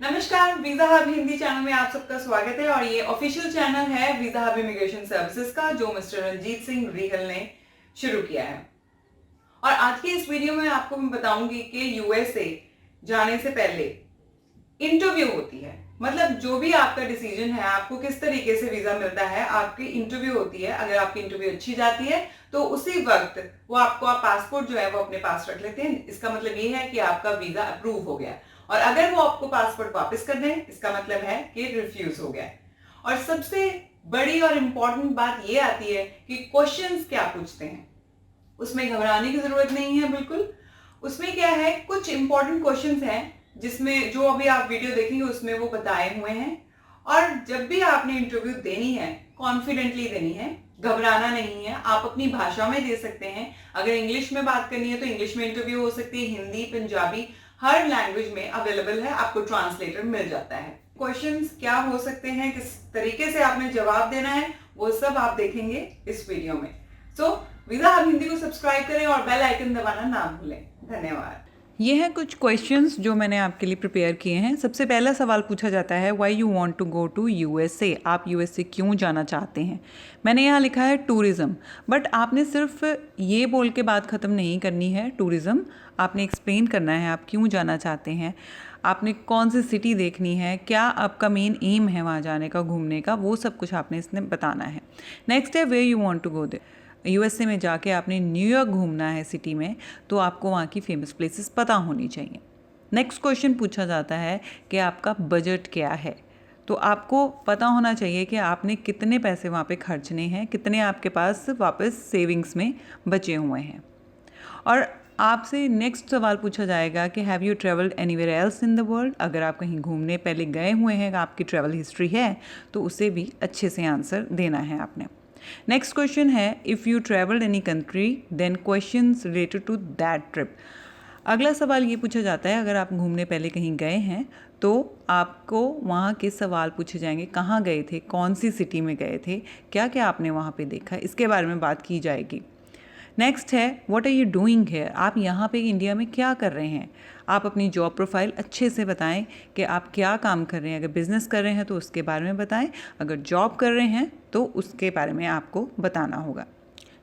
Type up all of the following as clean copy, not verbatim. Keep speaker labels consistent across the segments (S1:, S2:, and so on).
S1: नमस्कार, visa hub Hindi channel में आप सबका स्वागत है और ये ऑफिशियल चैनल है वीजा हब इमिग्रेशन सर्विसेज का, जो मिस्टर रंजीत सिंह रीहल ने शुरू किया है। और आज की इस वीडियो में आपको मैं बताऊंगी कि यूएसए जाने से पहले इंटरव्यू होती है। मतलब जो भी आपका डिसीजन है, आपको किस तरीके से वीजा मिलता है, आपकी इंटरव्यू होती है। अगर आपकी इंटरव्यू अच्छी जाती है तो उसी वक्त वो आपको आप पासपोर्ट जो है वो अपने पास रख लेते हैं। इसका मतलब ये है कि आपका वीजा अप्रूव हो गया। और अगर वो आपको पासपोर्ट वापस कर दें, इसका मतलब है कि रिफ्यूज हो गया। और सबसे बड़ी और इंपॉर्टेंट बात ये आती है कि क्वेश्चंस क्या पूछते हैं। उसमें घबराने की जरूरत नहीं है बिल्कुल। उसमें क्या है, कुछ इंपॉर्टेंट क्वेश्चंस हैं जिसमें जो अभी आप वीडियो देखेंगे उसमें वो बताए हुए हैं। और जब भी आपने इंटरव्यू देनी है, कॉन्फिडेंटली देनी है, घबराना नहीं है। आप अपनी भाषा में दे सकते हैं। अगर इंग्लिश में बात करनी है तो इंग्लिश में इंटरव्यू हो सकती है, हिंदी, पंजाबी, हर लैंग्वेज में अवेलेबल है, आपको ट्रांसलेटर मिल जाता है। क्वेश्चंस क्या हो सकते हैं, किस तरीके से आपने जवाब देना है, वो सब आप देखेंगे इस वीडियो में। सो वीजा हब हिंदी को सब्सक्राइब करें और बेल आइकन दबाना ना भूलें। धन्यवाद।
S2: ये हैं कुछ क्वेश्चंस जो मैंने आपके लिए प्रिपेयर किए हैं। सबसे पहला सवाल पूछा जाता है, why you want to go to USA. आप यूएसए क्यों जाना चाहते हैं। मैंने यहाँ लिखा है टूरिज़्म, बट आपने सिर्फ ये बोल के बात ख़त्म नहीं करनी है। टूरिज़्म आपने एक्सप्लेन करना है, आप क्यों जाना चाहते हैं, आपने कौन सी सिटी देखनी है, क्या आपका मेन एम है वहाँ जाने का, घूमने का, वो सब कुछ आपने इसमें बताना है। नेक्स्ट है where you want to go there. USA में जाके आपने न्यूयॉर्क घूमना है सिटी में, तो आपको वहाँ की फेमस प्लेसेस पता होनी चाहिए। नेक्स्ट क्वेश्चन पूछा जाता है कि आपका बजट क्या है। तो आपको पता होना चाहिए कि आपने कितने पैसे वहाँ पे खर्चने हैं, कितने आपके पास वापस सेविंग्स में बचे हुए हैं। और आपसे नेक्स्ट सवाल पूछा जाएगा कि have you travelled anywhere else in the world. अगर आप कहीं घूमने पहले गए हुए हैं, आपकी ट्रैवल हिस्ट्री है, तो उसे भी अच्छे से आंसर देना है आपने। नेक्स्ट क्वेश्चन है, if you travelled any country then questions related to that trip. अगला सवाल ये पूछा जाता है, अगर आप घूमने पहले कहीं गए हैं तो आपको वहाँ के सवाल पूछे जाएंगे, कहाँ गए थे, कौन सी सिटी में गए थे, क्या क्या आपने वहाँ पे देखा, इसके बारे में बात की जाएगी। नेक्स्ट है, what are you doing here. आप यहाँ पे इंडिया में क्या कर रहे हैं। आप अपनी जॉब प्रोफाइल अच्छे से बताएं कि आप क्या काम कर रहे हैं। अगर बिज़नेस कर रहे हैं तो उसके बारे में बताएं, अगर जॉब कर रहे हैं तो उसके बारे में आपको बताना होगा।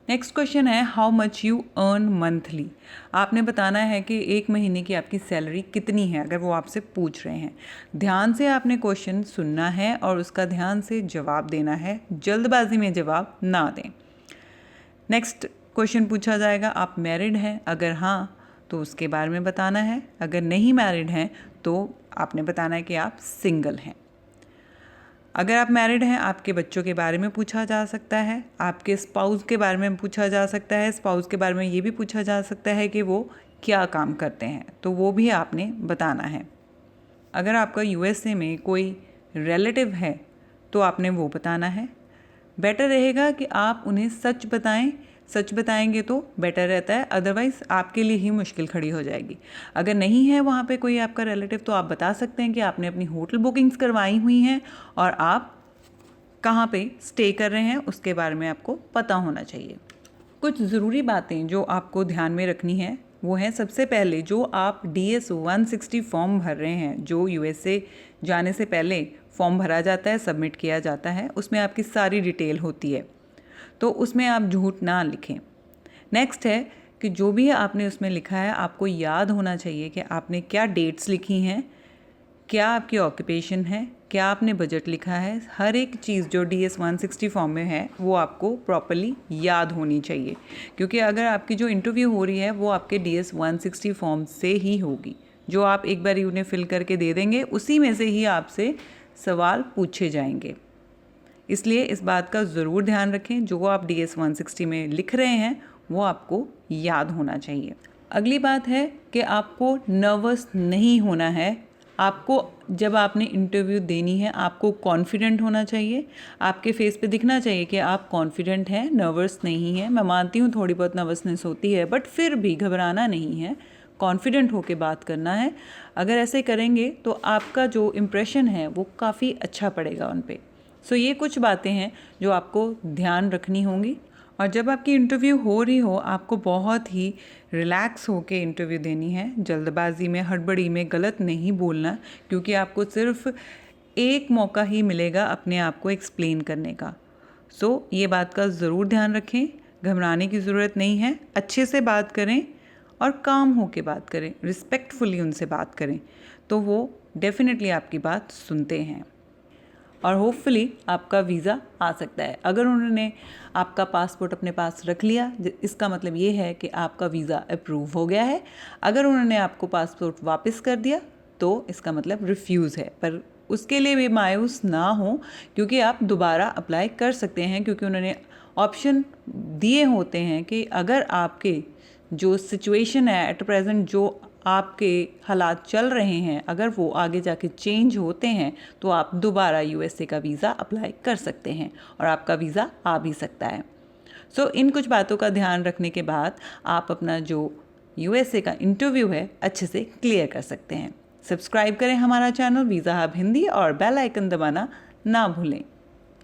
S2: नेक्स्ट क्वेश्चन है, how much you earn monthly. आपने बताना है कि एक महीने की आपकी सैलरी कितनी है, अगर वो आपसे पूछ रहे हैं। ध्यान से आपने क्वेश्चन सुनना है और उसका ध्यान से जवाब देना है, जल्दबाजी में जवाब ना दें। नेक्स्ट क्वेश्चन पूछा जाएगा, आप मैरिड हैं, अगर हाँ तो उसके बारे में बताना है, अगर नहीं मैरिड हैं तो आपने बताना है कि आप सिंगल हैं। अगर आप मैरिड हैं, आपके बच्चों के बारे में पूछा जा सकता है, आपके स्पाउस के बारे में पूछा जा सकता है। स्पाउस के बारे में ये भी पूछा जा सकता है कि वो क्या काम करते हैं, तो वो भी आपने बताना है। अगर आपका यूएसए में कोई रिलेटिव है तो आपने वो बताना है। बेटर रहेगा कि आप उन्हें सच बताएं, सच बताएंगे तो बेटर रहता है, अदरवाइज़ आपके लिए ही मुश्किल खड़ी हो जाएगी। अगर नहीं है वहाँ पे कोई आपका रिलेटिव तो आप बता सकते हैं कि आपने अपनी होटल बुकिंग्स करवाई हुई हैं और आप कहाँ पे स्टे कर रहे हैं, उसके बारे में आपको पता होना चाहिए। कुछ ज़रूरी बातें जो आपको ध्यान में रखनी है वो है, सबसे पहले जो आप DS 160 फॉर्म भर रहे हैं, जो यूएसए जाने से पहले फॉर्म भरा जाता है, सबमिट किया जाता है, उसमें आपकी सारी डिटेल होती है, तो उसमें आप झूठ ना लिखें। नेक्स्ट है कि जो भी आपने उसमें लिखा है आपको याद होना चाहिए कि आपने क्या डेट्स लिखी हैं, क्या आपकी ऑक्यूपेशन है, क्या आपने बजट लिखा है। हर एक चीज़ जो DS 160 फॉर्म में है वो आपको प्रॉपरली याद होनी चाहिए, क्योंकि अगर आपकी जो इंटरव्यू हो रही है वो आपके DS 160 फॉर्म से ही होगी। जो आप एक बार उन्हें फिल करके दे देंगे, उसी में से ही आपसे सवाल पूछे जाएंगे। इसलिए इस बात का ज़रूर ध्यान रखें, जो आप DS 160 में लिख रहे हैं वो आपको याद होना चाहिए। अगली बात है कि आपको नर्वस नहीं होना है। आपको जब आपने इंटरव्यू देनी है आपको कॉन्फिडेंट होना चाहिए, आपके फेस पे दिखना चाहिए कि आप कॉन्फिडेंट हैं, नर्वस नहीं हैं। मैं मानती हूँ थोड़ी बहुत नर्वसनेस होती है, बट फिर भी घबराना नहीं है, कॉन्फिडेंट होकर बात करना है। अगर ऐसे करेंगे तो आपका जो इम्प्रेशन है वो काफ़ी अच्छा पड़ेगा उन पे। सो ये कुछ बातें हैं जो आपको ध्यान रखनी होंगी। और जब आपकी इंटरव्यू हो रही हो, आपको बहुत ही रिलैक्स होके इंटरव्यू देनी है। जल्दबाजी में, हड़बड़ी में गलत नहीं बोलना, क्योंकि आपको सिर्फ एक मौका ही मिलेगा अपने आप को एक्सप्लेन करने का। सो ये बात का ज़रूर ध्यान रखें, घबराने की ज़रूरत नहीं है। अच्छे से बात करें और काम होके बात करें, रिस्पेक्टफुली उनसे बात करें, तो वो डेफिनेटली आपकी बात सुनते हैं और होपफुली आपका वीज़ा आ सकता है। अगर उन्होंने आपका पासपोर्ट अपने पास रख लिया, इसका मतलब ये है कि आपका वीज़ा अप्रूव हो गया है। अगर उन्होंने आपको पासपोर्ट वापस कर दिया तो इसका मतलब रिफ्यूज़ है। पर उसके लिए भी मायूस ना हो, क्योंकि आप दोबारा अप्लाई कर सकते हैं, क्योंकि उन्होंने ऑप्शन दिए होते हैं कि अगर आपके जो सिचुएशन है एट प्रेजेंट, जो आपके हालात चल रहे हैं, अगर वो आगे जाके चेंज होते हैं तो आप दोबारा यूएसए का वीज़ा अप्लाई कर सकते हैं और आपका वीज़ा आ भी सकता है। सो इन कुछ बातों का ध्यान रखने के बाद आप अपना जो यूएसए का इंटरव्यू है अच्छे से क्लियर कर सकते हैं। सब्सक्राइब करें हमारा चैनल वीज़ा हब हिंदी और बेल आइकन दबाना ना भूलें।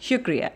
S2: शुक्रिया।